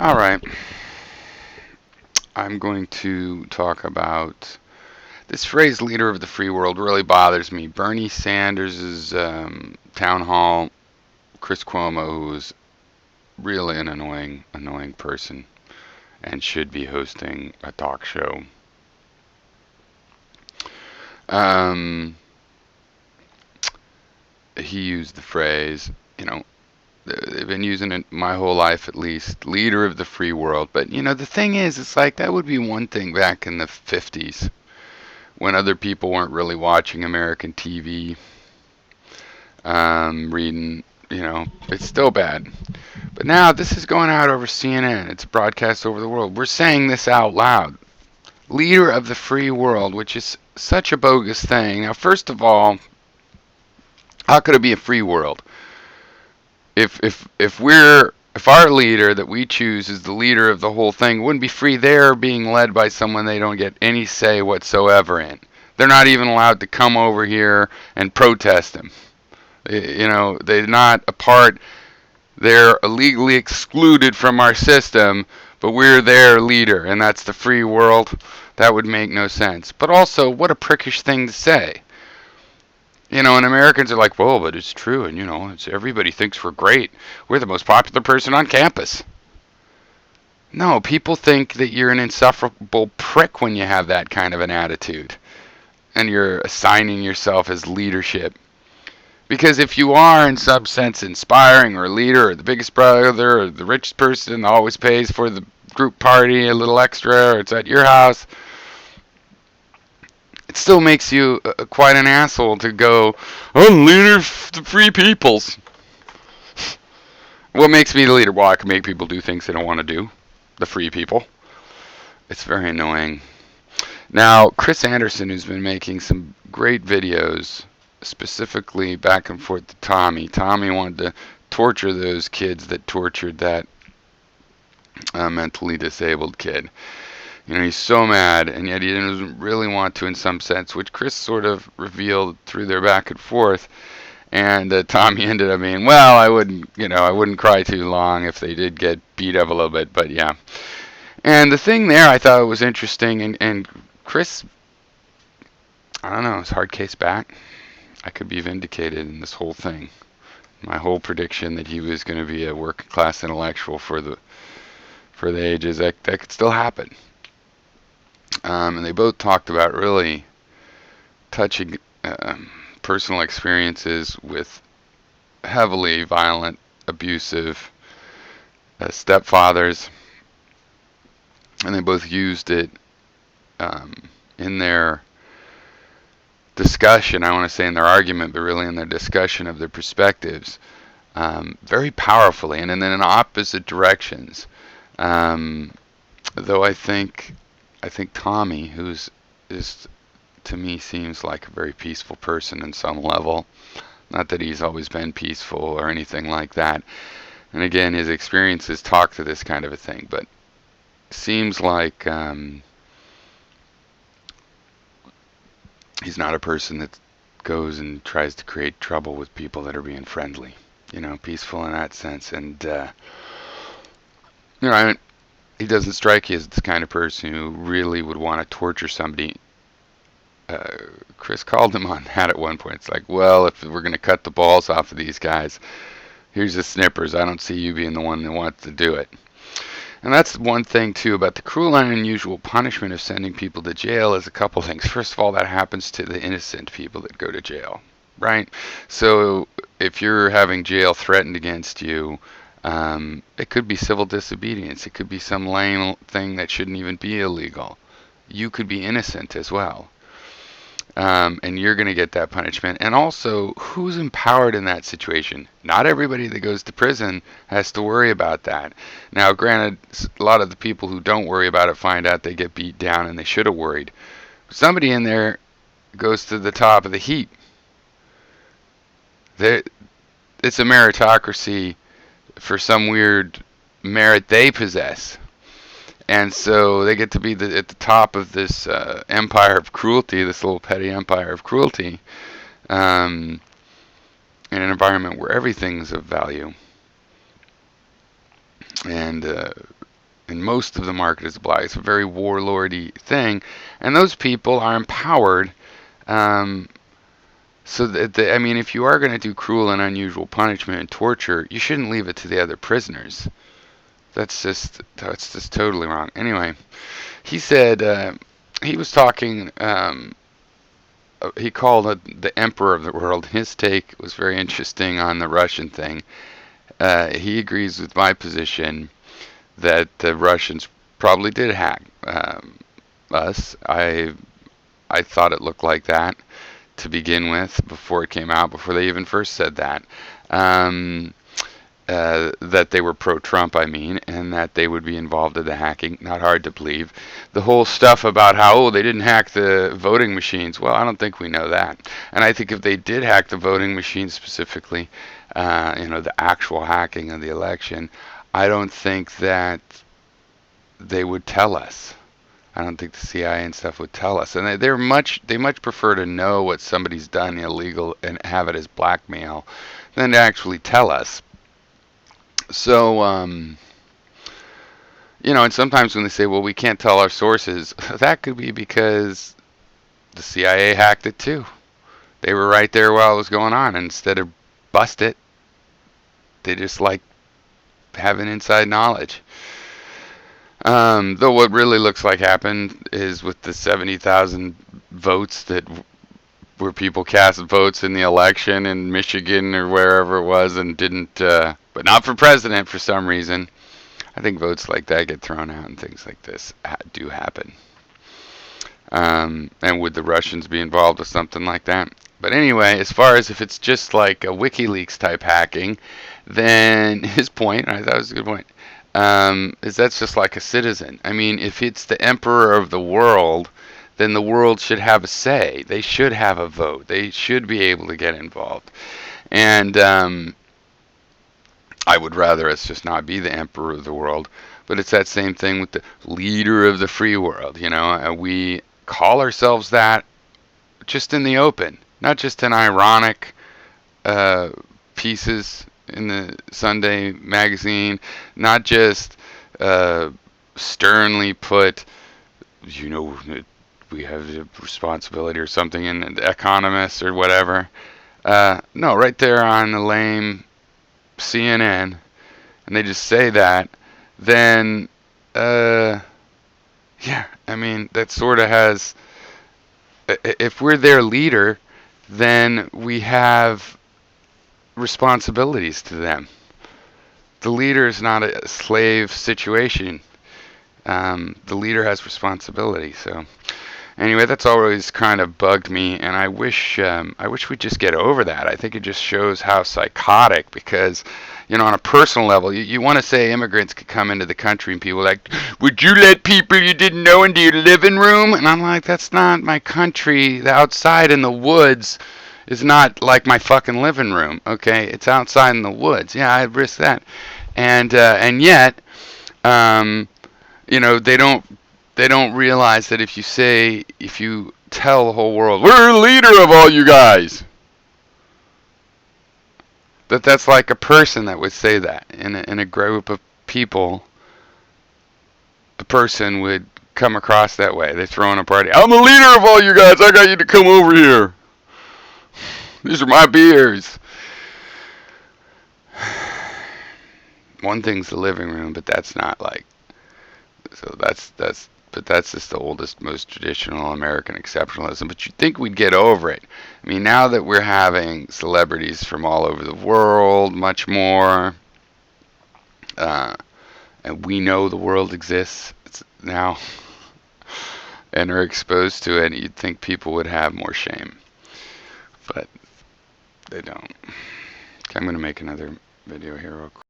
All right. I'm going to talk about this phrase, leader of the free world, really bothers me. Bernie Sanders' town hall, Chris Cuomo, who's really an annoying person and should be hosting a talk show. Um, he used the phrase, you know, they've been using it my whole life at least, leader of the free world. But, the thing is, it's like that would be one thing back in the 50s when other people weren't really watching American TV, reading, it's still bad. But now this is going out over CNN. It's broadcast over the world. We're saying this out loud. Leader of the free world, which is such a bogus thing. Now, first of all, how could it be a free world? If our leader that we choose is the leader of the whole thing, it wouldn't be free. They're being led by someone they don't get any say whatsoever in. They're not even allowed to come over here and protest him. They're not a part. They're illegally excluded from our system, but we're their leader, and that's the free world. That would make no sense. But also, what a prickish thing to say. And Americans are like, whoa, but it's true, and everybody thinks we're great. We're the most popular person on campus. No, people think that you're an insufferable prick when you have that kind of an attitude, and you're assigning yourself as leadership. Because if you are, in some sense, inspiring or a leader or the biggest brother or the richest person that always pays for the group party a little extra or it's at your house, it still makes you quite an asshole to go, I'm the leader of the free peoples. What makes me the leader? Well, I can make people do things they don't want to do. The free people. It's very annoying. Now, Chris Anderson, who's been making some great videos, specifically back and forth to Tommy. Tommy wanted to torture those kids that tortured that mentally disabled kid. He's so mad, and yet he doesn't really want to in some sense, which Chris sort of revealed through their back and forth. And Tommy ended up being, well, I wouldn't cry too long if they did get beat up a little bit, but yeah. And the thing there I thought was interesting, and Chris, I don't know, his hard case back. I could be vindicated in this whole thing. My whole prediction that he was going to be a working class intellectual for the ages, that could still happen. And they both talked about really touching personal experiences with heavily violent, abusive stepfathers. And they both used it in their discussion, I want to say in their argument, but really in their discussion of their perspectives, very powerfully and then in opposite directions. Though I think Tommy, who's to me seems like a very peaceful person in some level. Not that he's always been peaceful or anything like that. And again, his experiences talk to this kind of a thing, but seems like he's not a person that goes and tries to create trouble with people that are being friendly. Peaceful in that sense. And he doesn't strike you as the kind of person who really would want to torture somebody. Chris called him on that at one point. It's like, well, if we're going to cut the balls off of these guys, here's the snippers. I don't see you being the one that wants to do it. And that's one thing, too, about the cruel and unusual punishment of sending people to jail is a couple things. First of all, that happens to the innocent people that go to jail, right? So if you're having jail threatened against you, it could be civil disobedience. It could be some lame thing that shouldn't even be illegal. You could be innocent as well. And you're going to get that punishment. And also, who's empowered in that situation? Not everybody that goes to prison has to worry about that. Now, granted, a lot of the people who don't worry about it find out they get beat down and they should have worried. Somebody in there goes to the top of the heap. It's a meritocracy for some weird merit they possess. And so they get to be at the top of this empire of cruelty, this little petty empire of cruelty, in an environment where everything's of value. And and most of the market is black. It's a very warlordy thing, and those people are empowered. Um, so that I mean, if you are going to do cruel and unusual punishment and torture, you shouldn't leave it to the other prisoners. That's just totally wrong. Anyway, he said he was talking. He called it the emperor of the world. His take was very interesting on the Russian thing. He agrees with my position that the Russians probably did hack us. I thought it looked like that to begin with before it came out, before they even first said that. Um, that they were pro-Trump, I mean, and that they would be involved in the hacking. Not hard to believe. The whole stuff about how, they didn't hack the voting machines. Well, I don't think we know that. And I think if they did hack the voting machines specifically, the actual hacking of the election, I don't think that they would tell us. I don't think the CIA and stuff would tell us. And they much prefer to know what somebody's done illegal and have it as blackmail than to actually tell us. So, and sometimes when they say, well, we can't tell our sources, that could be because the CIA hacked it too. They were right there while it was going on. And instead of bust it, they just like having inside knowledge. Though what really looks like happened is with the 70,000 votes where people cast votes in the election in Michigan or wherever it was and didn't, but not for president for some reason. I think votes like that get thrown out and things like this do happen. And would the Russians be involved with something like that? But anyway, as far as if it's just like a WikiLeaks type hacking, then his point, I thought it was a good point, is that's just like a citizen. I mean, if it's the emperor of the world, then the world should have a say. They should have a vote. They should be able to get involved. And I would rather us just not be the emperor of the world. But it's that same thing with the leader of the free world. We call ourselves that just in the open, not just in ironic pieces in the Sunday magazine, not just sternly put, we have a responsibility or something in The Economist or whatever. No, right there on the lame CNN, and they just say that, then, yeah, I mean, that sort of has, if we're their leader, then we have responsibilities to them. The leader is not a slave situation. The leader has responsibility. So anyway, that's always kind of bugged me, and I wish we'd just get over that. I think it just shows how psychotic, because on a personal level, you want to say immigrants could come into the country and people are like, would you let people you didn't know into your living room? And I'm like, that's not my country. The outside in the woods is not like my fucking living room, okay? It's outside in the woods. Yeah, I'd risk that. And yet, they don't realize that if you tell the whole world, we're the leader of all you guys, that's like a person that would say that in a group of people. The person would come across that way. They're throwing a party. I'm the leader of all you guys. I got you to come over here. These are my beers. One thing's the living room, but that's not like. So but that's just the oldest, most traditional American exceptionalism. But you'd think we'd get over it. I mean, now that we're having celebrities from all over the world, much more, and we know the world exists now, and are exposed to it, you'd think people would have more shame. But they don't. Okay, I'm going to make another video here real quick.